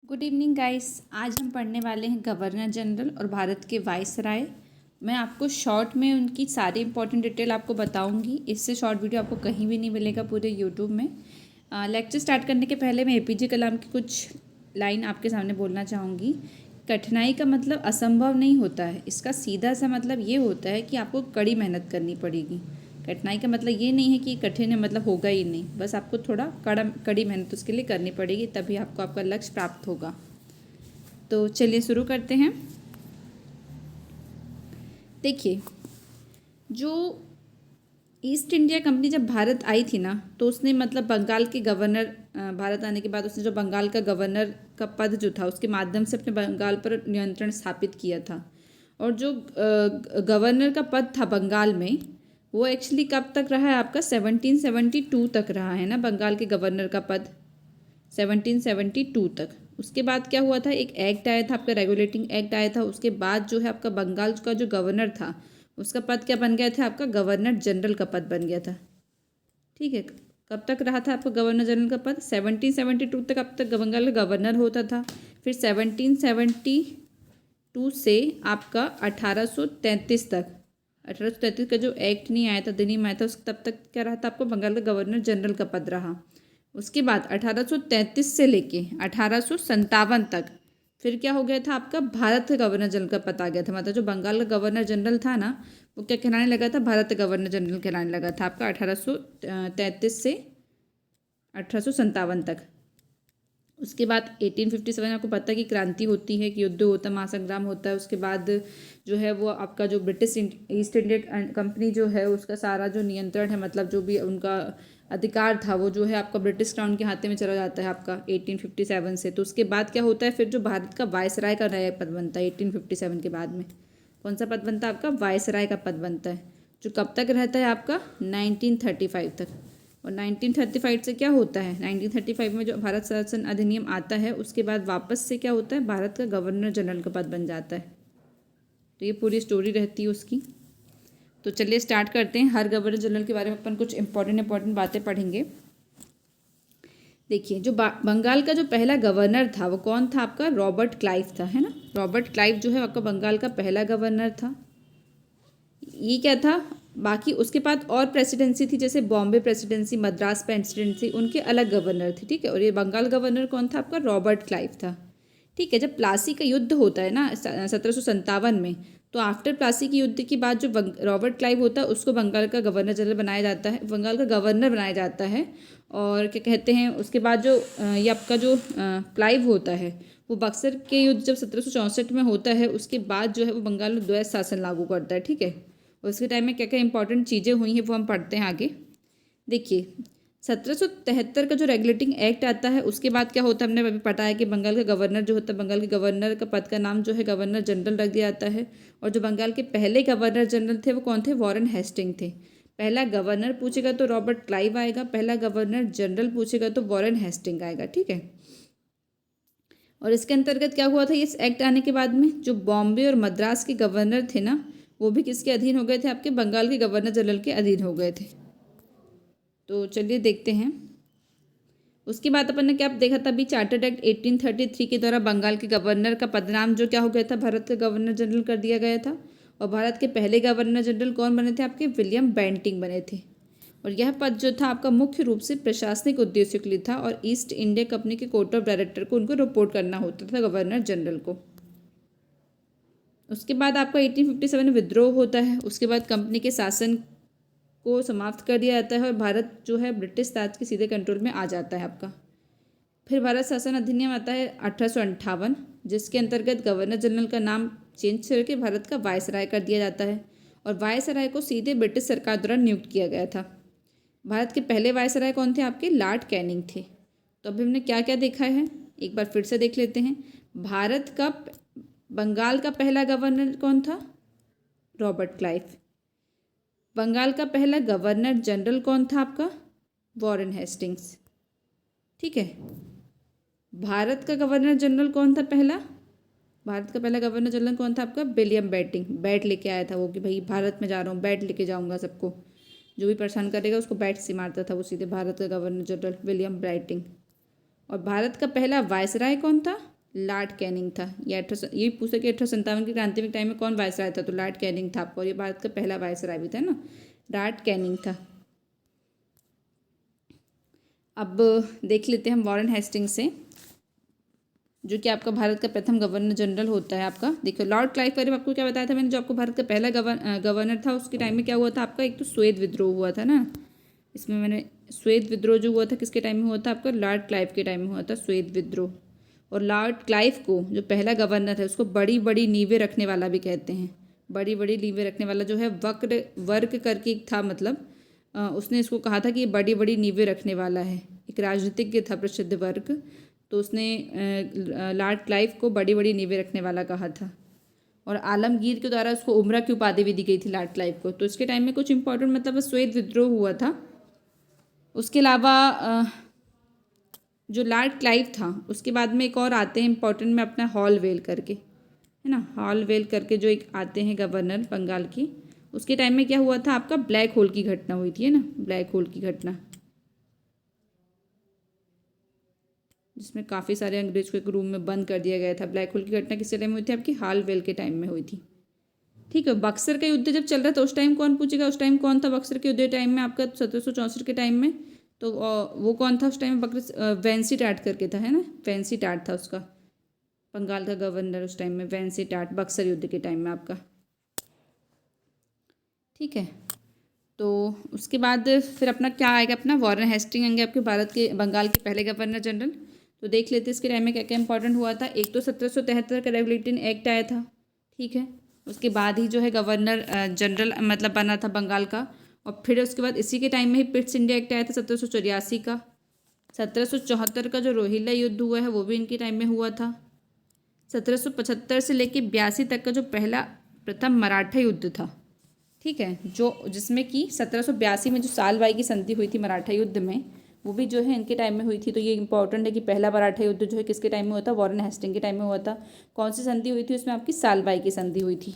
Good evening guys. आज हम पढ़ने वाले हैं गवर्नर जनरल और भारत के वाइसराय। मैं आपको शॉर्ट में उनकी सारी इंपॉर्टेंट डिटेल आपको बताऊंगी। इससे शॉर्ट वीडियो आपको कहीं भी नहीं मिलेगा पूरे यूट्यूब में। लेक्चर स्टार्ट करने के पहले मैं एपीजे कलाम की कुछ लाइन आपके सामने बोलना चाहूँगी। कठिनाई का मतलब असंभव नहीं होता है, इसका सीधा सा मतलब ये होता है कि आपको कड़ी मेहनत करनी पड़ेगी। कठिनाई का मतलब ये नहीं है कि कठिन है मतलब होगा ही नहीं, बस आपको थोड़ा कड़ी मेहनत उसके लिए करनी पड़ेगी, तभी आपको आपका लक्ष्य प्राप्त होगा। तो चलिए शुरू करते हैं। देखिए, जो ईस्ट इंडिया कंपनी जब भारत आई थी ना, तो उसने मतलब बंगाल के गवर्नर, भारत आने के बाद उसने जो बंगाल का गवर्नर का पद जो था उसके माध्यम से अपने बंगाल पर नियंत्रण स्थापित किया था। और जो गवर्नर का पद था बंगाल में, वो एक्चुअली कब तक रहा है आपका 1772 तक रहा है ना, बंगाल के गवर्नर का पद 1772 तक। उसके बाद क्या हुआ था, एक एक्ट आया था आपका, रेगुलेटिंग एक्ट आया था। उसके बाद जो है आपका बंगाल का जो गवर्नर था उसका पद क्या बन गया था, आपका गवर्नर जनरल का पद बन गया था। ठीक है, कब तक रहा था आपका गवर्नर जनरल का पद 1772 तक, अब तक बंगाल का गवर्नर होता था। फिर 1772 से आपका 1833 तक, 1833 का जो एक्ट नहीं आया था, अधिनियम आया था, उस तब तक क्या रहा था आपको बंगाल का गवर्नर जनरल का पद रहा। उसके बाद 1833 से लेके 1857 तक फिर क्या हो गया था, आपका भारत का गवर्नर जनरल का पद आ गया था। मतलब जो बंगाल का गवर्नर जनरल था ना, वो क्या कहलाने लगा था, भारत का गवर्नर जनरल कहलाने लगा था आपका 1833 से 1857 तक। उसके बाद 1857 आपको पता है कि क्रांति होती है, कि युद्ध होता है, महासंग्राम होता है। उसके बाद जो है वो आपका जो ब्रिटिश ईस्ट इंडिया कंपनी जो है उसका सारा जो नियंत्रण है, मतलब जो भी उनका अधिकार था, वो जो है आपका ब्रिटिश क्राउन के हाथे में चला जाता है आपका 1857 से। तो उसके बाद क्या होता है, फिर जो भारत का वायसराय का नया पद बनता है 1857 के बाद में। कौन सा पद बनता है आपका, वायसराय का पद बनता है, जो कब तक रहता है आपका 1935 तक। और 1935 से क्या होता है, 1935 में जो भारत शासन अधिनियम आता है, उसके बाद वापस से क्या होता है, भारत का गवर्नर जनरल का पद बन जाता है। तो ये पूरी स्टोरी रहती है उसकी। तो चलिए स्टार्ट करते हैं। हर गवर्नर जनरल के बारे में अपन कुछ इंपॉर्टेंट बातें पढ़ेंगे। देखिए, जो बंगाल का जो पहला गवर्नर था वो कौन था आपका, रॉबर्ट क्लाइव था, है ना। रॉबर्ट क्लाइव जो है आपका बंगाल का पहला गवर्नर था। ये क्या था, बाकी उसके बाद और प्रेसिडेंसी थी, जैसे बॉम्बे प्रेसिडेंसी, मद्रास प्रेसिडेंसी, उनके अलग गवर्नर थे। ठीक है, और ये बंगाल गवर्नर कौन था आपका, रॉबर्ट क्लाइव था। ठीक है, जब प्लासी का युद्ध होता है ना 1757 में, तो आफ्टर प्लासी के युद्ध के बाद जो रॉबर्ट क्लाइव होता है उसको बंगाल का गवर्नर जनरल बनाया जाता है, बंगाल का गवर्नर बनाया जाता है। और क्या कहते हैं, उसके बाद जो ये आपका जो क्लाइव होता है वो बक्सर के युद्ध जब 1764 में होता है, उसके बाद जो है वो बंगाल में द्वैध शासन लागू करता है। ठीक है, उसके टाइम में क्या क्या इंपॉर्टेंट चीज़ें हुई हैं वो हम पढ़ते हैं आगे। देखिए, 1773 का जो रेगुलेटिंग एक्ट आता है, उसके बाद क्या होता है, हमने अभी पता है कि बंगाल का गवर्नर जो होता है, बंगाल के गवर्नर का पद का नाम जो है गवर्नर जनरल रख दिया जाता है। और जो बंगाल के पहले गवर्नर जनरल थे वो कौन थे, वॉरेन हेस्टिंग थे। पहला गवर्नर पूछेगा तो रॉबर्ट क्लाइव आएगा, पहला गवर्नर जनरल पूछेगा तो वॉरेन हेस्टिंग आएगा। ठीक है, और इसके अंतर्गत क्या हुआ था, इस एक्ट आने के बाद में जो बॉम्बे और मद्रास के गवर्नर थे ना, वो भी किसके अधीन हो गए थे, आपके बंगाल के गवर्नर जनरल के अधीन हो गए थे। तो चलिए देखते हैं। उसके बाद अपन ने क्या देखा था, अभी चार्टर्ड एक्ट 1833 के द्वारा बंगाल के गवर्नर का पदनाम जो क्या हो गया था, भारत का गवर्नर जनरल कर दिया गया था। और भारत के पहले गवर्नर जनरल कौन बने थे, आपके विलियम बेंटिंग बने थे। और यह पद जो था आपका मुख्य रूप से प्रशासनिक उद्देश्यों के लिए था, और ईस्ट इंडिया कंपनी के कोर्ट ऑफ डायरेक्टर को उनको रिपोर्ट करना होता था, गवर्नर जनरल को। उसके बाद आपका 1857 में विद्रोह होता है। उसके बाद कंपनी के शासन को समाप्त कर दिया जाता है और भारत जो है ब्रिटिश राज के सीधे कंट्रोल में आ जाता है आपका। फिर भारत शासन अधिनियम आता है 1858, जिसके अंतर्गत गवर्नर जनरल का नाम चेंज करके भारत का वायसराय कर दिया जाता है, और वायसराय को सीधे ब्रिटिश सरकार द्वारा नियुक्त किया गया था। भारत के पहले वायसराय कौन थे, आपके लॉर्ड कैनिंग थे। तो अभी हमने क्या क्या देखा है, एक बार फिर से देख लेते हैं। भारत का बंगाल का पहला गवर्नर कौन था, रॉबर्ट क्लाइव। बंगाल का पहला गवर्नर जनरल कौन था आपका, वॉरेन हेस्टिंग्स। ठीक है, भारत का गवर्नर जनरल कौन था पहला, भारत का पहला गवर्नर जनरल कौन था आपका, विलियम बेंटिंग। बैट लेके आया था वो, कि भाई भारत में जा रहा हूँ, बैट लेके जाऊँगा, सबको जो भी परेशान करेगा उसको बैट से मारता था वो, सीधे भारत का गवर्नर जनरल विलियम बेंटिंग। और भारत का पहला वायसराय कौन था, लॉर्ड कैनिंग था। ये पूछा कि 1857 की क्रांति में टाइम में कौन वायसराय था, तो लॉर्ड कैनिंग था आपको, और ये भारत का पहला वायसराय भी था ना, लॉर्ड कैनिंग था। अब देख लेते हैं हम वॉरेन हेस्टिंग्स से, जो कि आपका भारत का प्रथम गवर्नर जनरल होता है आपका। देखो लॉर्ड क्लाइव के बारे में आपको क्या बताया था मैंने, जो आपको भारत का पहला गवर्नर था, उसके टाइम में क्या हुआ था आपका, एक तो श्वेत विद्रोह हुआ था ना, इसमें मैंने श्वेत विद्रोह जो हुआ था किसके टाइम में हुआ था आपका, लॉर्ड क्लाइव के टाइम में हुआ था श्वेत विद्रोह। और लॉर्ड क्लाइव को जो पहला गवर्नर है उसको बड़ी बड़ी नींवें रखने वाला भी कहते हैं। बड़ी बड़ी नींवें रखने वाला जो है वक्र वर्क करके एक था, मतलब उसने इसको कहा था कि ये बड़ी बड़ी नींवें रखने वाला है, एक राजनीतिज्ञ था प्रसिद्ध वर्ग, तो उसने लॉर्ड क्लाइव को बड़ी बड़ी नींवें रखने वाला कहा था। और आलमगीर के द्वारा उसको उमरा की उपाधि भी दी गई थी लॉर्ड क्लाइव को। तो इसके टाइम में कुछ इंपॉर्टेंट मतलब श्वेत विद्रोह हुआ था। उसके अलावा जो लॉर्ड क्लाइव था उसके बाद में एक और आते हैं इंपॉर्टेंट में अपना हॉलवेल करके, है ना, हॉलवेल करके जो एक आते हैं गवर्नर बंगाल की। उसके टाइम में क्या हुआ था आपका, ब्लैक होल की घटना हुई थी, है ना, ब्लैक होल की घटना, जिसमें काफ़ी सारे अंग्रेज को एक रूम में बंद कर दिया गया था। ब्लैक होल की घटना किस टाइम में हुई थी आपकी, हॉलवेल के टाइम में हुई थी। ठीक है, बक्सर का युद्ध जब चल रहा था उस टाइम कौन पूछेगा, उस टाइम कौन था बक्सर के युद्ध टाइम में आपका 1764 के टाइम में, तो वो कौन था उस टाइम में, बक्सर वेंसी टाट करके था, है ना, वेंसी टाट था उसका बंगाल का गवर्नर उस टाइम में, वेंसी टाट, बक्सर युद्ध के टाइम में आपका। ठीक है, तो उसके बाद फिर अपना क्या आएगा, अपना वॉरेन हेस्टिंग आएंगे आपके भारत के बंगाल के पहले गवर्नर जनरल। तो देख लेते इसके टाइम में क्या क्या इंपॉर्टेंट हुआ था। एक तो 1773 का रेगुलेटिंग एक्ट आया था, ठीक है, उसके बाद ही जो है गवर्नर जनरल मतलब बना था बंगाल का। और फिर उसके बाद इसी के टाइम में ही पिट्स इंडिया एक्ट आया था 1784 का। 1774 का जो रोहिल्ला युद्ध हुआ है वो भी इनके टाइम में हुआ था। 1775 से लेके 82 तक का जो पहला प्रथम मराठा युद्ध था, ठीक है, जो जिसमें कि 1782 में जो सालबाई की संधि हुई थी मराठा युद्ध में, वो भी जो है इनके टाइम में हुई थी। तो ये इंपॉर्टेंट है कि पहला मराठा युद्ध जो है किसके टाइम में हुआ था, वॉरेन हेस्टिंग के टाइम में हुआ था। कौन सी संधि हुई थी उसमें आपकी, सालबाई की संधि हुई थी,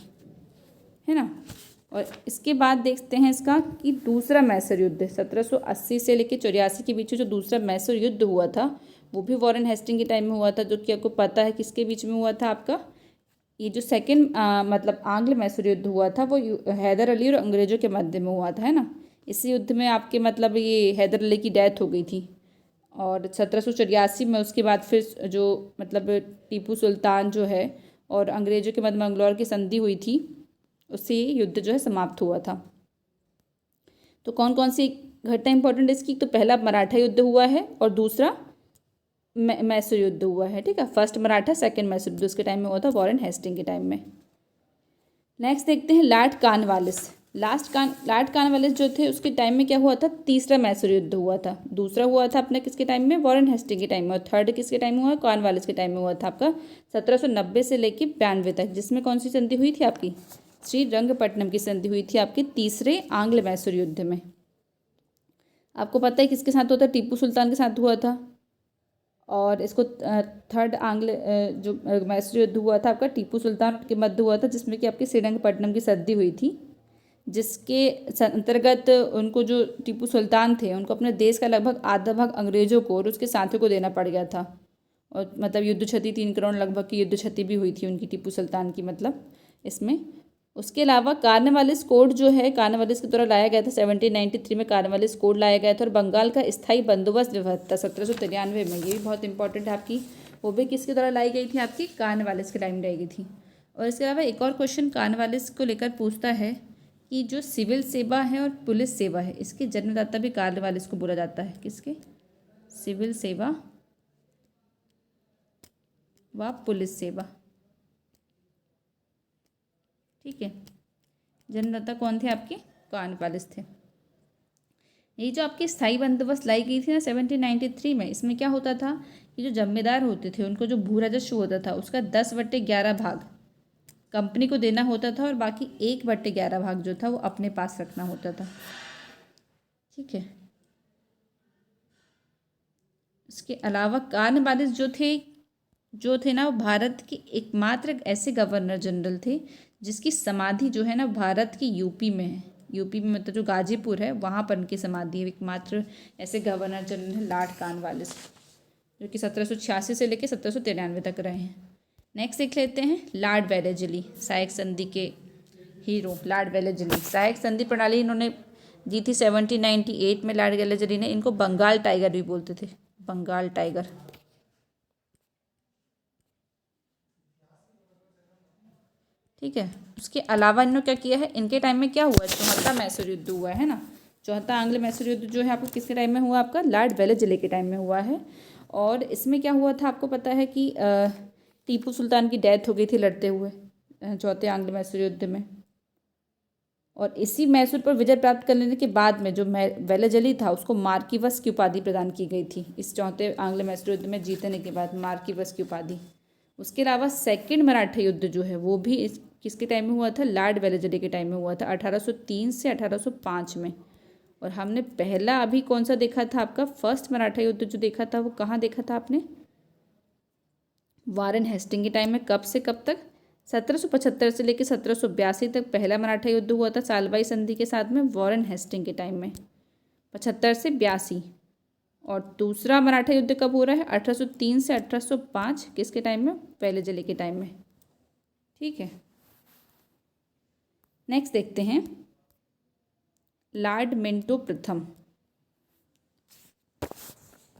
है ना। और इसके बाद देखते हैं इसका कि दूसरा मैसूर युद्ध 1780 से लेकर 84 के बीच जो दूसरा मैसूर युद्ध हुआ था वो भी वॉरेन हेस्टिंग के टाइम में हुआ था, जो कि आपको पता है किसके बीच में हुआ था आपका, ये जो सेकेंड मतलब आंग्ल मैसूर युद्ध हुआ था वो हैदर अली और अंग्रेजों के मध्य में हुआ था, है ना। इसी युद्ध में आपके मतलब ये हैदर अली की डेथ हो गई थी। और 1784 में उसके बाद फिर जो मतलब टीपू सुल्तान जो है और अंग्रेजों के मध्य मंगलौर की संधि हुई थी, उससे ये युद्ध जो है समाप्त हुआ था। तो कौन कौन सी घटना इंपॉर्टेंट है इसकी, तो पहला मराठा युद्ध हुआ है और दूसरा मैसूर युद्ध हुआ है, ठीक है। फर्स्ट मराठा, सेकंड मैसूर युद्ध उसके टाइम में हुआ था वॉरेन हेस्टिंग के टाइम में। नेक्स्ट देखते हैं लॉर्ड कॉर्नवालिस। लॉर्ड कॉर्नवालिस जो थे उसके टाइम में क्या हुआ था, तीसरा मैसूर युद्ध हुआ था। दूसरा हुआ था अपने किसके टाइम में, वॉरेन हेस्टिंग के टाइम में। और थर्ड किसके टाइम में हुआ, कॉर्नवालिस के टाइम में हुआ था आपका 1790 से लेकर 92 तक, जिसमें कौन सी संधि हुई थी आपकी, श्रीरंगपट्टनम की संधि हुई थी आपकी तीसरे आंग्ल मैसूर युद्ध में। आपको पता है किसके साथ हुआ था, टीपू सुल्तान के साथ हुआ था। और इसको थर्ड आंग्ल जो मैसूर युद्ध हुआ था आपका टीपू सुल्तान के मध्य हुआ था, जिसमें कि आपकी श्रीरंगपट्टनम की संधि हुई थी, जिसके अंतर्गत उनको जो टीपू सुल्तान थे उनको अपने देश का लगभग आधा भाग अंग्रेजों को और उसके साथियों को देना पड़ गया था। और मतलब युद्ध क्षति 3 करोड़ लगभग की युद्ध क्षति भी हुई थी उनकी, टीपू सुल्तान की मतलब इसमें। उसके अलावा कॉर्नवालिस कोड जो है कॉर्नवालिस के द्वारा लाया गया था 1793 में, कॉर्नवालिस कोड लाया गया था। और बंगाल का स्थायी बंदोबस्त व्यवस्था 1793 में, ये भी बहुत इंपॉर्टेंट है आपकी, वो भी किसके द्वारा लाई गई थी आपकी, कॉर्नवालिस के टाइम लाई गई थी। और इसके अलावा एक और क्वेश्चन कॉर्नवालिस को लेकर पूछता है कि जो सिविल सेवा है और पुलिस सेवा है इसके जन्मदाता भी कॉर्नवालिस को बोला जाता है, किसके, सिविल सेवा व पुलिस सेवा, ठीक है। जन्मदाता कौन थे आपके, कॉर्नवालिस थे। ये जो आपकी स्थायी बंदोबस्त लाई गई थी ना 1793 में, इसमें क्या होता था कि जो जमींदार होते थे उनको जो भू राजस्व होता था उसका 10/11 भाग कंपनी को देना होता था और बाकी 1/11 भाग जो था वो अपने पास रखना होता था, ठीक है। इसके अलावा कॉर्नवालिस जो थे ना वो भारत के एकमात्र ऐसे गवर्नर जनरल थे जिसकी समाधि जो है ना भारत की यूपी में है। यूपी में मतलब जो गाजीपुर है वहाँ पर उनकी समाधि है। एकमात्र ऐसे गवर्नर जनरल है लॉर्ड कॉर्नवालिस। जो कि 1786 से लेकर 1793 तक रहे हैं। नेक्स्ट देख लेते हैं लॉर्ड वेलेस्ली, सहायक संधि के हीरो लॉर्ड वेलेस्ली। सहायक संधि प्रणाली इन्होंने दी थी 1798 में लॉर्ड वेलेस्ली ने। इनको बंगाल टाइगर भी बोलते थे, बंगाल टाइगर। ठीक है, उसके अलावा इन्होंने क्या किया है, इनके टाइम में क्या हुआ, चौहत्ता मैसूर युद्ध हुआ है ना। चौहत्ता आंग्ल मैसूर युद्ध जो है आपको किसके टाइम में हुआ, आपका लॉर्ड वेलेस्ली के टाइम में हुआ है। और इसमें क्या हुआ था आपको पता है कि टीपू सुल्तान की डेथ हो गई थी लड़ते हुए चौथे आंग्ल मैसूर युद्ध में। और इसी मैसूर पर विजय प्राप्त कर लेने के बाद में जो वेलेस्ली था उसको मार्किवस की उपाधि प्रदान की गई थी इस चौथे आंग्ल मैसूर युद्ध में जीतने के बाद, मार्किवस की उपाधि। उसके अलावा सेकंड मराठा युद्ध जो है वो भी किसके टाइम में हुआ था, लॉर्ड वेलेस्ली के टाइम में हुआ था 1803 से 1805 में। और हमने पहला अभी कौन सा देखा था, आपका फर्स्ट मराठा युद्ध जो देखा था वो कहाँ देखा था आपने, वारेन हेस्टिंग के टाइम में। कब से कब तक, 1775 से लेकर 1782 तक पहला मराठा युद्ध हुआ था सालबाई संधि के साथ में, वारेन हेस्टिंग के टाइम में 75 से 82। और दूसरा मराठा युद्ध कब हो रहा है, 1803 से 1805, किसके टाइम में, वेलेस्ली के टाइम में। ठीक है, नेक्स्ट देखते हैं लॉर्ड मिंटो प्रथम।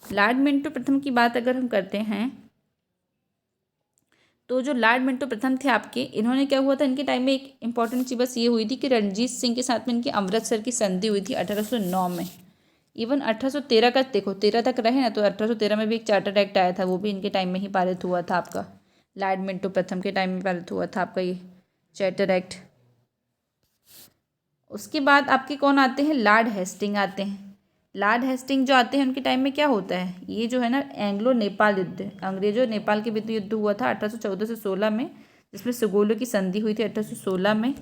लॉर्ड मिंटो प्रथम की बात अगर हम करते हैं तो जो लॉर्ड मिंटो प्रथम थे आपके, इन्होंने क्या हुआ था, इनके टाइम में एक इंपॉर्टेंट चीज़ बस ये हुई थी कि रणजीत सिंह के साथ में इनकी अमृतसर की संधि हुई थी 1809 में। इवन 1813 का देखो, 13 तक रहे ना, तो 1813 में भी एक चार्टर एक्ट आया था, वो भी इनके टाइम में ही पारित हुआ था आपका, लॉर्ड मिंटो प्रथम के टाइम में पारित हुआ था आपका ये चार्टर एक्ट। उसके बाद आपके कौन आते हैं, लॉर्ड हेस्टिंग आते हैं। लॉर्ड हेस्टिंग जो आते हैं उनके टाइम में क्या होता है, ये जो है ना एंग्लो नेपाल युद्ध, अंग्रेजों नेपाल के बीच युद्ध हुआ था 1814 से 16 में, जिसमें सुगोलो की संधि हुई थी 1816 में।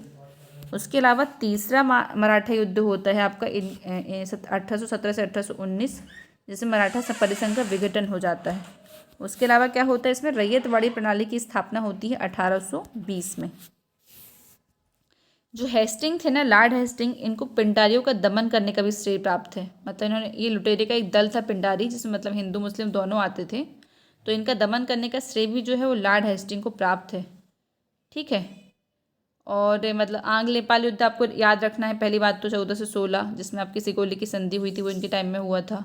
उसके अलावा तीसरा मराठा युद्ध होता है आपका 1817 से 1819, जिसमें मराठा परिसंघ का विघटन हो जाता है। उसके अलावा क्या होता है, इसमें रैयतवाड़ी प्रणाली की स्थापना होती है 1820 में। जो हेस्टिंग थे ना, लॉर्ड हेस्टिंग, इनको पिंडारियों का दमन करने का भी श्रेय प्राप्त है। मतलब इन्होंने, ये लुटेरे का एक दल था पिंडारी, जिसमें मतलब हिंदू मुस्लिम दोनों आते थे, तो इनका दमन करने का श्रेय भी जो है वो लॉर्ड हेस्टिंग को प्राप्त है। ठीक है, और मतलब आंग्ल नेपाल युद्ध आपको याद रखना है, पहली बात तो 14 से 16, जिसमें आपकी सिगोली की संधि हुई थी, वो इनके टाइम में हुआ था।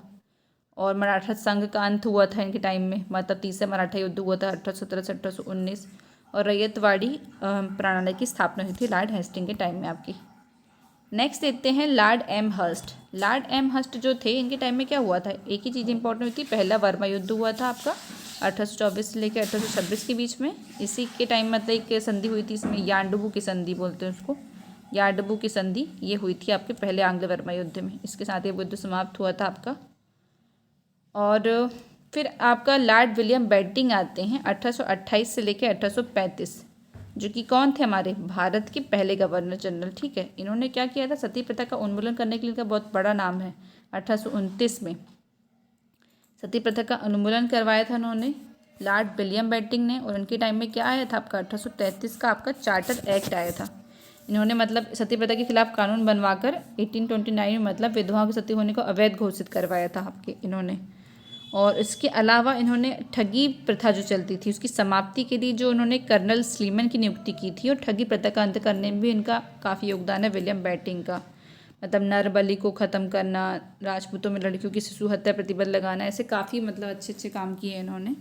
और मराठा संघ का अंत हुआ था इनके टाइम में, मतलब तीसरा मराठा युद्ध हुआ था 1817 से 1819। और रैयतवाड़ी प्रणाली की स्थापना हुई थी लॉर्ड हेस्टिंग के टाइम में आपकी। नेक्स्ट देखते हैं Lord Amherst. Lord Amherst जो थे, इनके टाइम में क्या हुआ था, एक ही चीज़ इंपॉर्टेंट हुई थी, पहला बर्मा युद्ध हुआ था आपका 1824 से लेकर 1826 के बीच में। इसी के टाइम मतलब एक संधि हुई थी, इसमें यांडबू की संधि बोलते हैं उसको, यांडबू की संधि ये हुई थी आपके पहले आंग्ल बर्मा युद्ध में। इसके साथ ये युद्ध समाप्त हुआ था आपका। और फिर आपका लॉर्ड विलियम बेंटिंक आते हैं 1828 से लेकर 1835, जो कि कौन थे, हमारे भारत के पहले गवर्नर जनरल। ठीक है, इन्होंने क्या किया था, सती प्रथा का उन्मूलन करने के लिए इनका बहुत बड़ा नाम है। 1829 में सती प्रथा का उन्मूलन करवाया था उन्होंने, लॉर्ड विलियम बेंटिंक ने। और उनके टाइम में क्या आया था आपका, 1833 का आपका चार्टर एक्ट आया था। इन्होंने मतलब सती प्रथा के खिलाफ कानून बनवाकर 1829 में मतलब विधवाओं की सती होने को अवैध घोषित करवाया था आपके इन्होंने। और इसके अलावा इन्होंने ठगी प्रथा जो चलती थी उसकी समाप्ति के लिए जो उन्होंने कर्नल स्लीमन की नियुक्ति की थी, और ठगी प्रथा का अंत करने में भी इनका काफ़ी योगदान है विलियम बेंटिंक का। मतलब नरबली को ख़त्म करना, राजपूतों में लड़कियों की शिशु हत्या प्रतिबंध लगाना, ऐसे काफ़ी मतलब अच्छे अच्छे काम किए इन्होंने।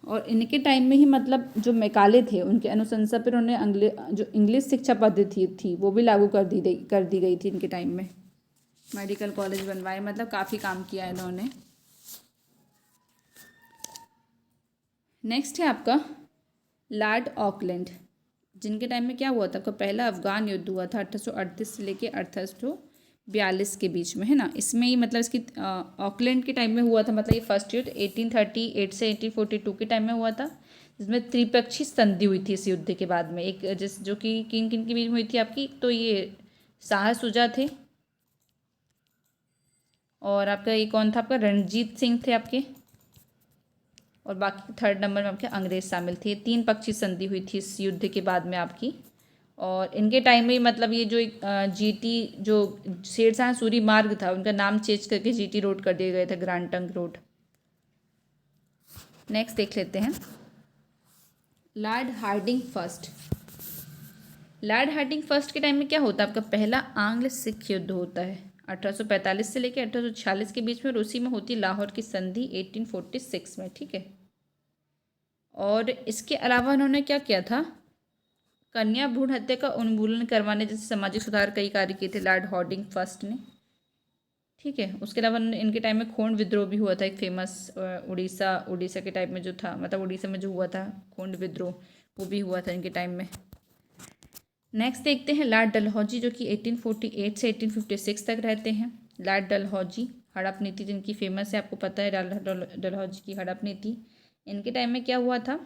और इनके टाइम में ही मतलब जो मैकाले थे उनके अनुशंसा पर उन्होंने जो इंग्लिश शिक्षा पद्धति थी वो भी लागू कर दी गई थी इनके टाइम में। मेडिकल कॉलेज बनवाए, मतलब काफ़ी काम किया है इन्होंने। नेक्स्ट है आपका लॉर्ड ऑकलैंड, जिनके टाइम में क्या हुआ था, आपका पहला अफगान युद्ध हुआ था 1838 से लेके 1842 के बीच में, है ना। इसमें ही मतलब इसकी ऑकलैंड के टाइम में हुआ था, मतलब ये फर्स्ट युद्ध 1838 से 1842 के टाइम में हुआ था, जिसमें त्रिपक्षीय संधि हुई थी इस युद्ध के बाद में। एक जो कि किन किन के बीच में हुई थी आपकी, तो ये शाह शुजा थे, और आपका ये कौन था, आपका रणजीत सिंह थे आपके, और बाकी थर्ड नंबर में आपके अंग्रेज शामिल थे। 3 पक्षीय संधि हुई थी इस युद्ध के बाद में आपकी। और इनके टाइम में मतलब ये जो एक जीटी जो शेरशाह सूरी मार्ग था, उनका नाम चेंज करके जीटी रोड कर दिया गया था, ग्रांड ट्रंक रोड। नेक्स्ट देख लेते हैं Lord Hardinge first. Lord Hardinge first के टाइम में क्या होता है, आपका पहला आंग्ल सिख युद्ध होता है 1845 से लेकर 1846 के बीच में। रूसी में होती लाहौर की संधि 1846 में, ठीक है। और इसके अलावा उन्होंने क्या किया था, कन्या भ्रूण हत्या का उन्मूलन करवाने जैसे सामाजिक सुधार कई कार्य किए थे लॉर्ड हार्डिंग फर्स्ट ने, ठीक है। उसके अलावा इनके टाइम में खोंड विद्रोह भी हुआ था, एक फेमस उड़ीसा के टाइप में जो था, मतलब उड़ीसा में जो हुआ था खोंड विद्रोह, वो भी हुआ था इनके टाइम में। नेक्स्ट देखते हैं लॉर्ड डलहौजी, जो कि 1848 से 1856 तक रहते हैं। लॉर्ड डलहौजी, हड़प नीति जिनकी फेमस है, आपको पता है डलहौजी की हड़प नीति। इनके टाइम में क्या हुआ था,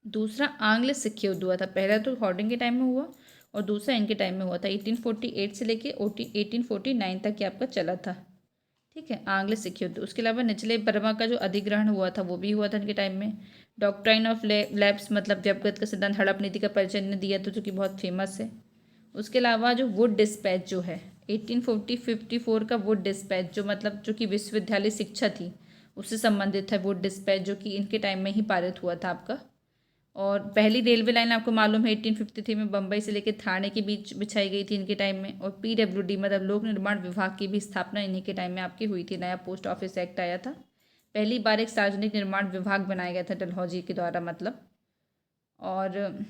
दूसरा आंग्ल सिख युद्ध हुआ था। पहला तो हार्डिंग के टाइम में हुआ और दूसरा इनके टाइम में हुआ था 1848 से लेके 1849 तक ये आपका चला था, ठीक है, आंग्ल सिख युद्ध। उसके अलावा निचले बर्मा का जो अधिग्रहण हुआ था वो भी हुआ था इनके टाइम में। डॉक्ट्राइन ऑफ लैप्स मतलब व्यवगत का सिद्धांत, हड़प नीति का परिचय इन्होंने दिया था, जो कि बहुत फेमस है। उसके अलावा जो वुड डिस्पैच जो है 1854 का वुड डिस्पैच, जो मतलब जो कि विश्वविद्यालय शिक्षा थी उससे संबंधित है वुड डिस्पैच, जो कि इनके टाइम में ही पारित हुआ था आपका। और पहली रेलवे लाइन आपको मालूम है 1853 में बम्बई से लेकर थाने के बीच बिछाई गई थी इनके टाइम में। और PWD मतलब लोक निर्माण विभाग की भी स्थापना इन्हीं के टाइम में आपकी हुई थी। नया पोस्ट ऑफिस एक्ट आया था, पहली बार एक सार्वजनिक निर्माण विभाग बनाया गया था डलहौजी के द्वारा मतलब। और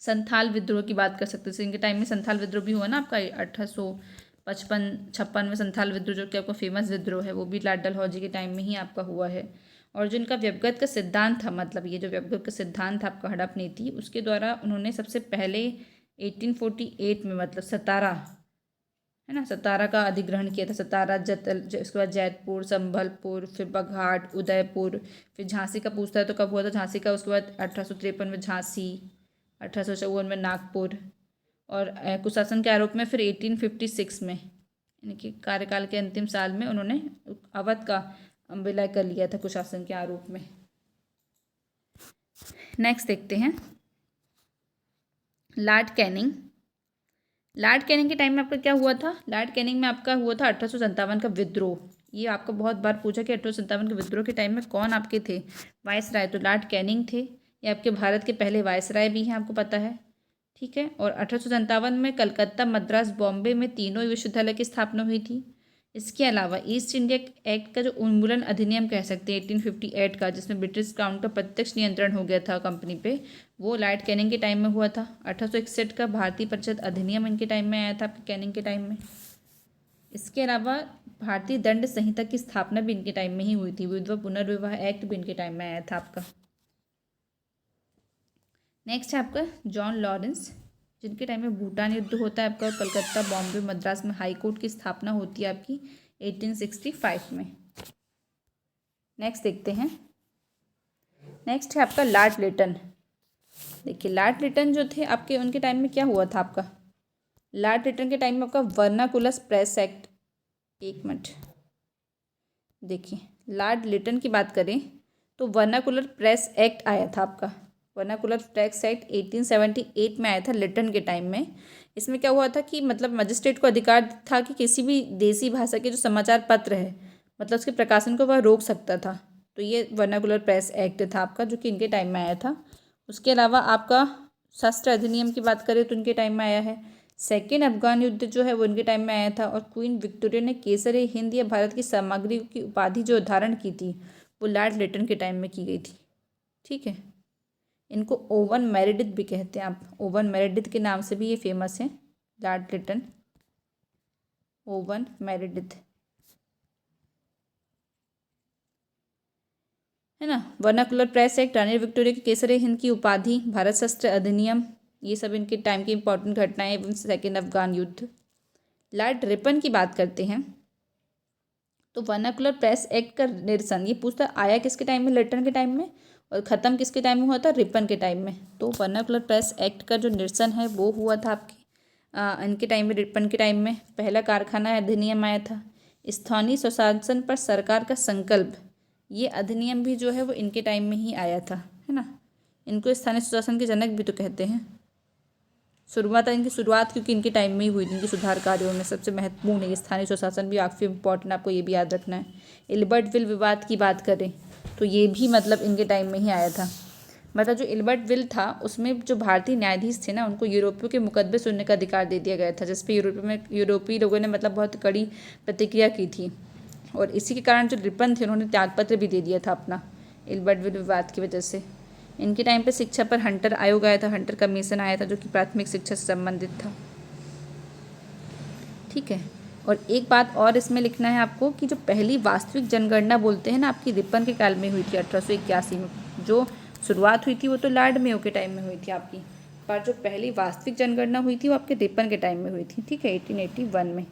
संथाल विद्रोह की बात कर सकते हैं, इनके टाइम में संथाल विद्रोह भी हुआ ना आपका 1856 में। संथाल विद्रोह जो कि आपका फेमस विद्रोह है, वो भी लॉर्ड डलहौजी के टाइम में ही आपका हुआ है। और जो इनका व्यवगत का सिद्धांत था, मतलब ये जो व्यवगत का सिद्धांत था आपका हड़प नीति, उसके द्वारा उन्होंने सबसे पहले 1848 में मतलब सतारा, है ना, सतारा का अधिग्रहण किया था। सतारा, उसके बाद जैतपुर, संभलपुर, फिर बघाट, उदयपुर, फिर झांसी का पूछता है तो कब हुआ था झांसी का, उसके बाद 1853 में झांसी, 1854 में नागपुर, और कुशासन के आरोप में फिर 1856 में, इनके कार्यकाल के अंतिम साल में उन्होंने अवध का विलय कर लिया था कुशासन के आरोप में। नेक्स्ट देखते हैं लॉर्ड कैनिंग। लॉर्ड कैनिंग के टाइम में आपका क्या हुआ था, लॉर्ड कैनिंग में आपका हुआ था 1857 का विद्रोह। ये आपको बहुत बार पूछा कि 1857 के विद्रोह के टाइम में कौन आपके थे वायसराय, तो लॉर्ड कैनिंग थे। ये आपके भारत के पहले वायसराय भी हैं, आपको पता है, ठीक है। और 1857 में कलकत्ता, मद्रास, बॉम्बे में तीनों विश्वविद्यालय की स्थापना हुई थी। इसके अलावा ईस्ट इंडिया एक्ट का जो उन्मूलन अधिनियम कह सकते हैं 1858 का, जिसमें ब्रिटिश क्राउन का प्रत्यक्ष नियंत्रण हो गया था कंपनी पे, वो लॉर्ड कैनिंग के टाइम में हुआ था। 1861 का भारतीय परिषद अधिनियम इनके टाइम में आया था आपके कैनिंग के टाइम में। इसके अलावा भारतीय दंड संहिता की स्थापना भी इनके टाइम में ही हुई थी। विधवा पुनर्विवाह एक्ट भी इनके टाइम में आया था आपका। नेक्स्ट है आपका जॉन लॉरेंस, जिनके टाइम में भूटान युद्ध होता है आपका। कलकत्ता, बॉम्बे, मद्रास में हाई कोर्ट की स्थापना होती है आपकी 1865 में। नेक्स्ट देखते हैं, नेक्स्ट है आपका लॉर्ड लिटन। देखिए लॉर्ड लिटन जो थे आपके, उनके टाइम में क्या हुआ था आपका, लॉर्ड लिटन के टाइम में आपका वर्नाकुलर प्रेस एक्ट, एक मिनट देखिए, लॉर्ड लिटन की बात करें तो वर्नाकुलर प्रेस एक्ट आया था आपका। वर्नाकुलर प्रेस एक्ट 1878 में आया था लिटन के टाइम में। इसमें क्या हुआ था कि मतलब मजिस्ट्रेट को अधिकार था कि किसी भी देसी भाषा के जो समाचार पत्र है मतलब उसके प्रकाशन को वह रोक सकता था। तो ये वर्नाकुलर प्रेस एक्ट था आपका, जो कि इनके टाइम में आया था। उसके अलावा आपका शस्त्र अधिनियम की बात करें तो इनके टाइम में आया है। सेकेंड अफगान युद्ध जो है वो इनके टाइम में आया था। और क्वीन विक्टोरिया ने केसर हिंद या भारत की सामग्री की उपाधि जो धारण की थी वो लॉर्ड लिटन के टाइम में की गई थी, ठीक है। इनको ओवन मेरेडिथ भी कहते हैं, आप ओवन मेरेडिथ के नाम से भी ये फेमस है लॉर्ड लिटन, ओवन मेरेडिथ, है ना। वर्नाकुलर प्रेस एक्ट, रानी विक्टोरिया की केसर हिंद की उपाधि, भारत शस्त्र अधिनियम, ये सब इनके टाइम की इंपॉर्टेंट घटनाएं एवं सेकेंड अफगान युद्ध। लॉर्ड रिपन की बात करते हैं तो वर्नाकुलर प्रेस एक्ट का निरसन, ये पूछता आया किसके टाइम में, लिटन के टाइम में, और ख़त्म किसके टाइम में हुआ था, रिपन के टाइम में। तो वर्नाकुलर प्रेस एक्ट का जो निरसन है वो हुआ था आपके इनके टाइम में, रिपन के टाइम में। पहला कारखाना अधिनियम आया था। स्थानीय स्वशासन पर सरकार का संकल्प, ये अधिनियम भी जो है वो इनके टाइम में ही आया था, है ना। इनको स्थानीय स्वशासन के जनक भी तो कहते हैं। इनकी शुरुआत क्योंकि इनके टाइम में ही हुई थी। इनकी सुधार कार्यों में सबसे महत्वपूर्ण है स्थानीय स्वशासन भी काफ़ी इंपॉर्टेंट, आपको ये भी याद रखना है। इल्बर्ट विल विवाद की बात करें तो ये भी मतलब इनके टाइम में ही आया था। मतलब जो इल्बर्ट विल था उसमें जो भारतीय न्यायाधीश थे ना, उनको यूरोपियों के मुकदमे सुनने का अधिकार दे दिया गया था, जिस पे यूरोपीय लोगों ने मतलब बहुत कड़ी प्रतिक्रिया की थी। और इसी के कारण जो रिपन थे उन्होंने त्यागपत्र भी दे दिया था अपना, इल्बर्ट विल विवाद की वजह से। इनके टाइम पे शिक्षा पर हंटर आयोग आया था, हंटर कमीशन आया था, जो कि प्राथमिक शिक्षा से संबंधित था। ठीक है। और एक बात और इसमें लिखना है आपको कि जो पहली वास्तविक जनगणना बोलते हैं ना, आपकी रिपन के काल में हुई थी 1881 में। जो शुरुआत हुई थी वो तो लॉर्ड मेयो के टाइम में हुई थी आपकी, पर जो पहली वास्तविक जनगणना हुई थी वो आपके रिपन के टाइम में हुई थी। ठीक है, 1881 में।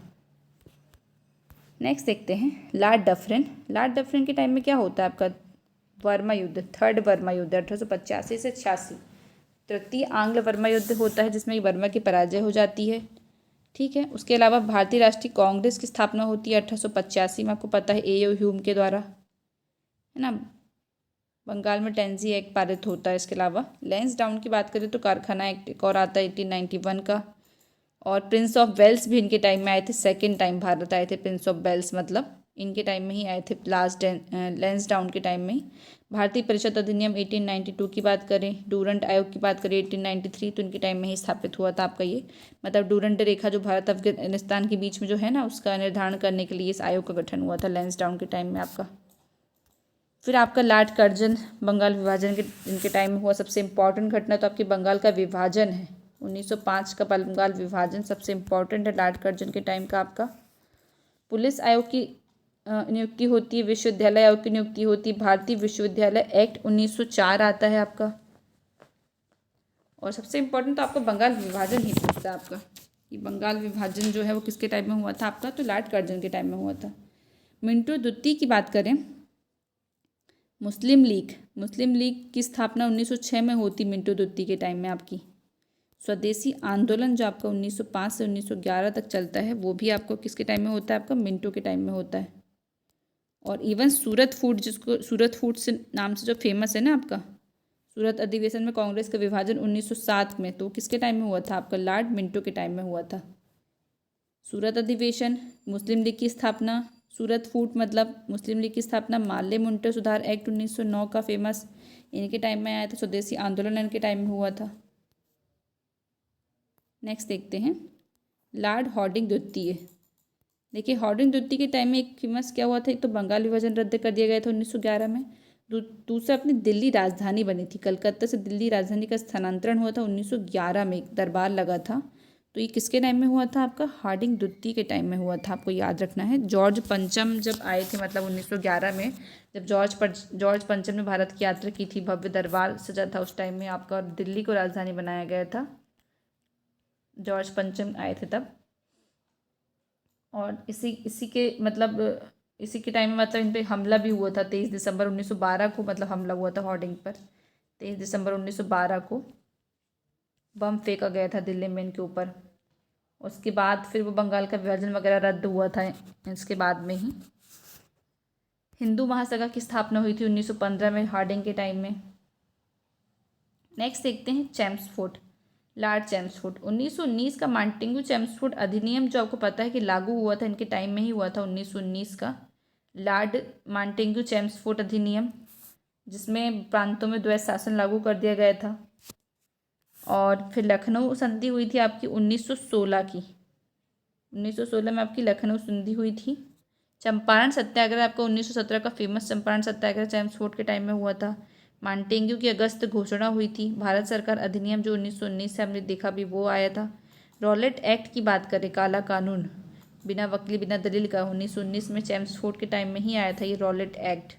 नेक्स्ट देखते हैं लॉर्ड डफरिन। लॉर्ड डफरिन के टाइम में क्या होता है आपका, वर्मा युद्ध, थर्ड वर्मा युद्ध 1885 से 86। तृतीय आंग्ल वर्मा युद्ध होता है जिसमें वर्मा की पराजय हो जाती है। ठीक है। उसके अलावा भारतीय राष्ट्रीय कांग्रेस की स्थापना होती है 1885 में, आपको पता है ए ह्यूम के द्वारा, है ना। बंगाल में टेंजी एक्ट पारित होता है। इसके अलावा लैंसडाउन की बात करें तो कारखाना एक्ट एक और आता है 1891 का। और प्रिंस ऑफ वेल्स भी इनके टाइम में आए थे, सेकेंड टाइम भारत आए थे प्रिंस ऑफ वेल्स, मतलब इनके टाइम में ही आए थे, लैंसडाउन के टाइम में ही। भारतीय परिषद अधिनियम 1892 की बात करें, डूरंट आयोग की बात करें 1893, तो इनके टाइम में ही स्थापित हुआ था आपका ये। मतलब डूरंट रेखा जो भारत अफगानिस्तान के बीच में जो है ना, उसका निर्धारण करने के लिए इस आयोग का गठन हुआ था लैंसडाउन के टाइम में आपका। फिर आपका लॉर्ड कर्जन, बंगाल विभाजन के इनके टाइम में हुआ। सबसे इम्पॉर्टेंट घटना तो आपकी बंगाल का विभाजन है, 1905 का बंगाल विभाजन सबसे इम्पॉर्टेंट है लॉर्ड कर्जन के टाइम का आपका। पुलिस आयोग की नियुक्ति होती है, विश्वविद्यालय आयोग की नियुक्ति होती है, भारतीय विश्वविद्यालय एक्ट 1904 आता है आपका। और सबसे इम्पोर्टेंट तो आपका बंगाल विभाजन ही पूछता है आपका कि बंगाल विभाजन जो है वो किसके टाइम में हुआ था आपका, तो लॉर्ड कर्जन के टाइम में हुआ था। मिंटो दुत्ती की बात करें, मुस्लिम लीग की स्थापना 1906 में होती मिंटो दुत्ती के टाइम में आपकी। स्वदेशी आंदोलन जो आपका 1905 से 1911 तक चलता है वो भी आपको किसके टाइम में होता है, आपका मिंटो के टाइम में होता है। और इवन सूरत फूट, जिसको सूरत फूट से नाम से जो फेमस है ना आपका, सूरत अधिवेशन में कांग्रेस का विभाजन 1907 में, तो किसके टाइम में हुआ था आपका, लॉर्ड मिंटो के टाइम में हुआ था। सूरत अधिवेशन, मुस्लिम लीग की स्थापना, सूरत फूट मतलब मुस्लिम लीग की स्थापना, माल्ले मुंटर सुधार एक्ट 1909 का फेमस इनके टाइम में आया था, स्वदेशी आंदोलन इनके टाइम में हुआ था। नेक्स्ट देखते हैं लॉर्ड हार्डिंग द्वितीय। देखिए हार्डिंग द्वितीय के टाइम में एक फेमस क्या हुआ था, एक तो बंगाल विभाजन रद्द कर दिया गया था 1911 में, दूसरा अपनी दिल्ली राजधानी बनी थी, कलकत्ता से दिल्ली राजधानी का स्थानांतरण हुआ था 1911 में, एक दरबार लगा था। तो ये किसके टाइम में हुआ था आपका, हार्डिंग द्वितीय के टाइम में हुआ था, आपको याद रखना है। जॉर्ज पंचम जब आए थे, मतलब 1911 में, जब जॉर्ज पंचम ने भारत की यात्रा की थी, भव्य दरबार सजा था उस टाइम में आपका, और दिल्ली को राजधानी बनाया गया था, जॉर्ज पंचम आए थे तब। और इसी के मतलब इसी के टाइम में मतलब इन पे हमला भी हुआ था 23 दिसंबर 1912 को, मतलब हमला हुआ था होर्डिंग पर 23 दिसंबर 1912 को, बम फेंका गया था दिल्ली में इनके ऊपर। उसके बाद फिर वो बंगाल का विभाजन वगैरह रद्द हुआ था इसके बाद में ही। हिंदू महासभा की स्थापना हुई थी 1915 में हार्डिंग के टाइम में। नेक्स्ट देखते हैं चेम्सफोर्ड, लॉर्ड चेम्सफोर्ड। 1919 का मांटेग्यू चेम्सफोर्ड अधिनियम जो आपको पता है कि लागू हुआ था, इनके टाइम में ही हुआ था 1919 का लॉर्ड मांटेग्यू चेम्सफोर्ड अधिनियम, जिसमें प्रांतों में द्वैत शासन लागू कर दिया गया था। और फिर लखनऊ संधि हुई थी आपकी 1916 की, 1916 में आपकी लखनऊ संधि हुई थी। चंपारण सत्याग्रह आपका 1917 का फेमस चंपारण सत्याग्रह चेम्सफोर्ड के टाइम में हुआ था। मांटेग्यू की अगस्त घोषणा हुई थी। भारत सरकार अधिनियम जो 1919 से हमने देखा भी वो आया था। रॉलेट एक्ट की बात करें, काला कानून, बिना वकील बिना दलील का, 1919 में चेम्सफोर्ड के टाइम में ही आया था ये रॉलेट एक्ट।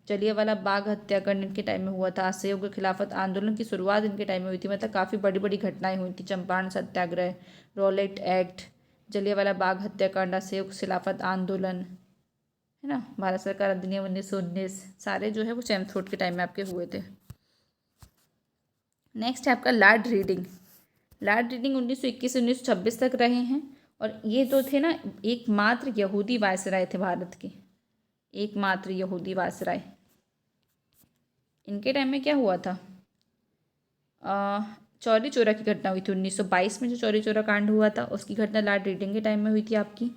जलियांवाला बाग हत्याकांड इनके टाइम में हुआ था। असहयोग खिलाफत आंदोलन की शुरुआत इनके टाइम में हुई थी, मतलब काफ़ी बड़ी बड़ी घटनाएं हुई थी, चंपारण सत्याग्रह, रॉलेट एक्ट, जलियांवाला बाग हत्याकांड, असहयोग खिलाफत आंदोलन, है ना, भारत सरकार अधिनियम 1919, सारे जो है वो चेम्सफोर्ड के टाइम में आपके हुए थे। नेक्स्ट है आपका लॉर्ड रीडिंग। लॉर्ड रीडिंग 1921 से 1926 तक रहे हैं, और ये तो थे ना एकमात्र यहूदी वायसराय थे भारत के, एकमात्र यहूदी वायसराय। इनके टाइम में क्या हुआ था, चौरी चौरा की घटना हुई थी 1922 में, जो चौरी चौरा कांड हुआ था उसकी घटना लॉर्ड रीडिंग के टाइम में हुई थी आपकी।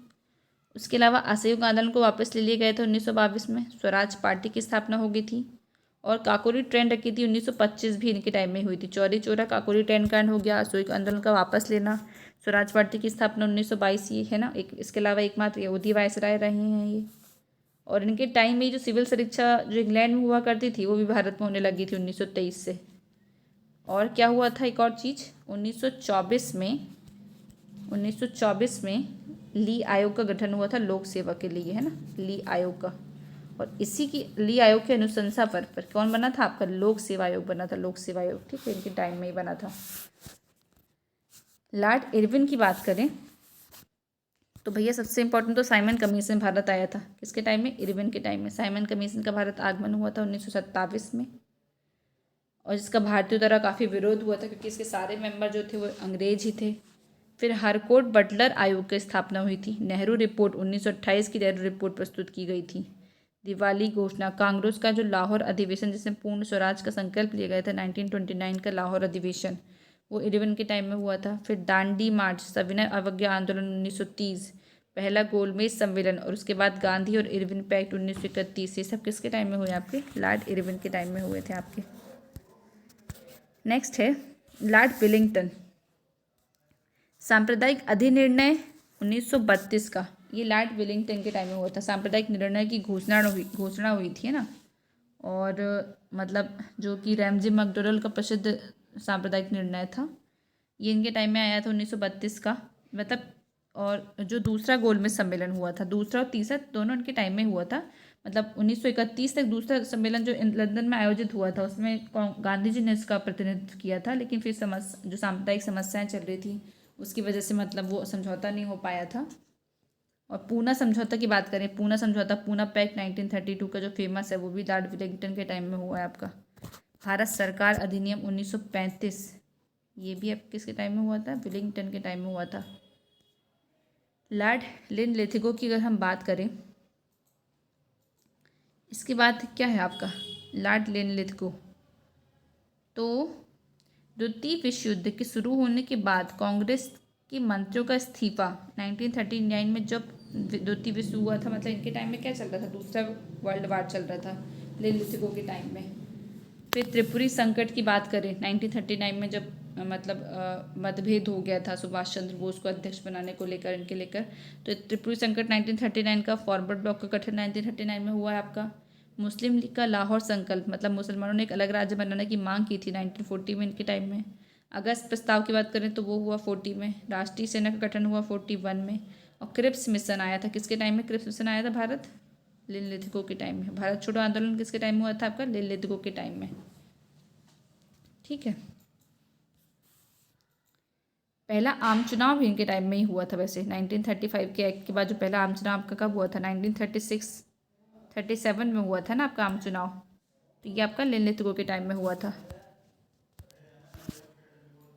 उसके अलावा असहयोग आंदोलन को वापस ले लिए गए थे 1922 में, स्वराज पार्टी की स्थापना हो गई थी, और काकोरी ट्रेन रखी थी 1925 भी इनके टाइम में हुई थी। चौरी चौरा काकोरी ट्रेन कांड हो गया, असहयोग आंदोलन का वापस लेना, स्वराज पार्टी की स्थापना 1922 ये है ना। एक इसके अलावा एकमात्र यहूदी वायसराय रहे हैं ये। और इनके टाइम में जो सिविल परीक्षा जो इंग्लैंड में हुआ करती थी वो भी भारत में होने लगी थी 1923 से। और क्या हुआ था एक और चीज़, 1924 में ली आयोग का गठन हुआ था लोक सेवा के लिए, है ना, ली आयोग का। और इसी की ली आयोग की अनुशंसा पर कौन बना था आपका, लोक सेवा आयोग बना था, लोक सेवा आयोग, ठीक है, इनके टाइम में ही बना था। लॉर्ड इरविन की बात करें तो भैया सबसे इंपॉर्टेंट तो साइमन कमीशन भारत आया था, किसके टाइम में, इरविन के टाइम में। साइमन कमीशन का भारत आगमन हुआ था 1927 में, और जिसका भारतीयों द्वारा काफ़ी विरोध हुआ था क्योंकि इसके सारे मेंबर जो थे वो अंग्रेज ही थे। फिर हरकोट बटलर आयोग की स्थापना हुई थी। नेहरू रिपोर्ट 1928 की नेहरू रिपोर्ट प्रस्तुत की गई थी। दिवाली घोषणा, कांग्रेस का जो लाहौर अधिवेशन जिसमें पूर्ण स्वराज का संकल्प लिया गया था 1929 का लाहौर अधिवेशन, वो इरविन के टाइम में हुआ था। फिर दांडी मार्च, सविनय अवज्ञा आंदोलन 1930, पहला गोलमेज सम्मेलन, और उसके बाद गांधी और इरविन पैक्ट 1931, ये सब किसके टाइम में हुए आपके, लॉर्ड इरविन के टाइम में हुए थे आपके। नेक्स्ट है लॉर्ड विलिंगटन, सांप्रदायिक अधिनिर्णय 1932 का, ये लॉर्ड विलिंगटन के टाइम में हुआ था। सांप्रदायिक निर्णय की घोषणा हुई थी, है ना। और मतलब जो कि रैमजी मैकडोनल्ड का प्रसिद्ध सांप्रदायिक निर्णय था, ये इनके टाइम में आया था 1932 का, मतलब। और जो दूसरा गोलमेज सम्मेलन हुआ था, दूसरा और तीसरा दोनों इनके टाइम में हुआ था, मतलब 1931 तक दूसरा सम्मेलन जो लंदन में आयोजित हुआ था उसमें गांधी जी ने इसका प्रतिनिधित्व किया था, लेकिन फिर जो सांप्रदायिक समस्याएं चल रही थी उसकी वजह से मतलब वो समझौता नहीं हो पाया था। और पूना समझौता की बात करें, पूना समझौता, पूना पैक्ट 1932 का जो फेमस है वो भी लॉर्ड विलिंगटन के टाइम में हुआ है आपका। भारत सरकार अधिनियम 1935, ये भी अब किसके टाइम में हुआ था, विलिंगटन के टाइम में हुआ था। लॉर्ड लिनलिथगो की अगर हम बात करें, इसके बाद क्या है आपका, लॉर्ड लिनलिथगो, तो द्वितीय विश्व युद्ध के शुरू होने के बाद कांग्रेस के मंत्रियों का इस्तीफा 1939 में, जब द्वितीय विश्व हुआ था, मतलब इनके टाइम में क्या चल रहा था, दूसरा वर्ल्ड वार चल रहा था लिनलिथगो के टाइम में। फिर त्रिपुरी संकट की बात करें 1939 में, जब मतलब मतभेद हो गया था सुभाष चंद्र बोस को अध्यक्ष बनाने को लेकर, इनके लेकर, तो त्रिपुरी संकट 1939 का, फॉरवर्ड ब्लॉक का गठन 1939 में हुआ है आपका। मुस्लिम लीग का लाहौर संकल्प, मतलब मुसलमानों ने एक अलग राज्य बनाने की मांग की थी 1940 में इनके टाइम में। अगस्त प्रस्ताव की बात करें तो वो हुआ 40 में। राष्ट्रीय सेना का गठन हुआ 41 में। और क्रिप्स मिशन आया था, किसके टाइम में क्रिप्स मिशन आया था, भारत लिनलिथगो के टाइम में। भारत छोड़ो आंदोलन किसके टाइम में हुआ था आपका, लिनलिथगो के टाइम में, ठीक है। पहला आम चुनाव भी इनके टाइम में ही हुआ था वैसे, 1935 के एक्ट के बाद जो पहला आम चुनाव आपका कब हुआ था, 1937 में हुआ था ना आपका आम चुनाव, तो ये आपका लिनलिथगो के टाइम में हुआ था।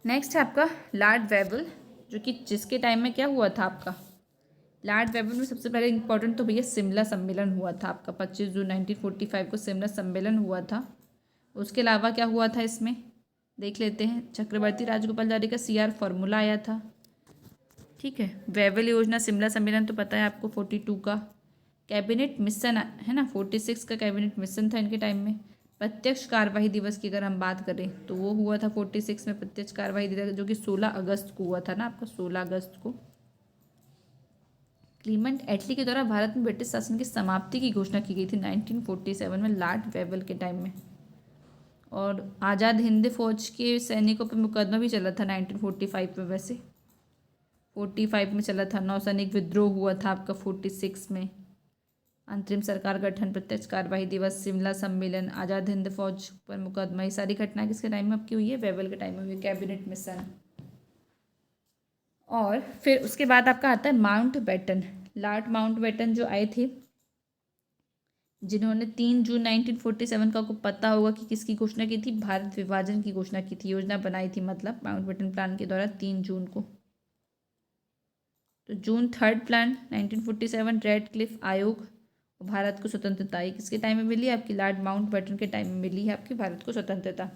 नेक्स्ट है आपका लॉर्ड वेबल, जो कि जिसके टाइम में क्या हुआ था आपका, लॉर्ड वेबल में सबसे पहले इंपॉर्टेंट तो भैया शिमला सम्मेलन हुआ था आपका, 25 जून 1945 को शिमला सम्मेलन हुआ था। उसके अलावा क्या हुआ था इसमें देख लेते हैं, चक्रवर्ती राजगोपालाचारी का CR फॉर्मूला आया था, ठीक है। वेबल योजना, शिमला सम्मेलन तो पता है आपको 42 का। कैबिनेट मिशन है ना, 46 का कैबिनेट मिशन था इनके टाइम में। प्रत्यक्ष कार्यवाही दिवस की अगर हम बात करें तो वो हुआ था 46 में प्रत्यक्ष कार्यवाही दिवस, जो कि 16 अगस्त को हुआ था ना आपका, 16 अगस्त को। क्लीमेंट एटली के द्वारा भारत में ब्रिटिश शासन की समाप्ति की घोषणा की गई थी 1947 में, लॉर्ड वेबल के टाइम में। और आज़ाद हिंद फौज के सैनिकों पर मुकदमा भी चला था 1945 में, वैसे 45 में चला था। नौसैनिक विद्रोह हुआ था आपका 46 में। अंतरिम सरकार गठन, प्रत्यक्ष कार्यवाही दिवस, शिमला सम्मेलन, आज़ाद हिंद फौज पर मुकदमा, ये सारी घटनाएं किसके टाइम में आपकी हुई है, वेबल के टाइम में हुई है। Cabinet mission. और फिर उसके बाद आपका आता है माउंटबेटन, लॉर्ड माउंटबेटन जो आए थे, जिन्होंने 3 जून 1947 का, आपको पता होगा कि किसकी घोषणा की थी, भारत विभाजन की घोषणा की थी, योजना बनाई थी मतलब माउंटबेटन प्लान के द्वारा 3 जून को। तो जून 3 प्लान 1947, रेड क्लिफ आयोग, भारत को स्वतंत्रता, ये किसके टाइम में मिली आपकी, लॉर्ड माउंटबेटन के टाइम में मिली है आपकी भारत को स्वतंत्रता।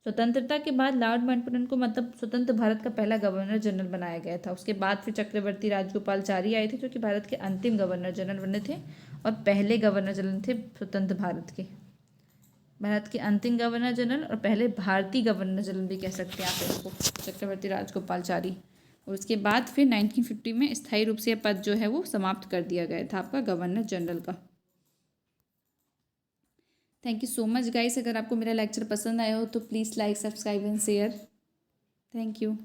स्वतंत्रता के बाद लॉर्ड माउंटबेटन को मतलब स्वतंत्र भारत का पहला गवर्नर जनरल बनाया गया था। उसके बाद फिर चक्रवर्ती राजगोपालचारी आए थे जो कि भारत के अंतिम गवर्नर जनरल बने थे और पहले गवर्नर जनरल थे स्वतंत्र भारत के। भारत के अंतिम गवर्नर जनरल और पहले भारतीय गवर्नर जनरल भी कह सकते हैं आप इसको, चक्रवर्ती राजगोपालचारी। और उसके बाद फिर 1950 में स्थायी रूप से यह पद जो है वो समाप्त कर दिया गया था आपका गवर्नर जनरल का। Thank you so much guys. अगर आपको मेरा लेक्चर पसंद आया हो तो please like, subscribe and share. Thank you.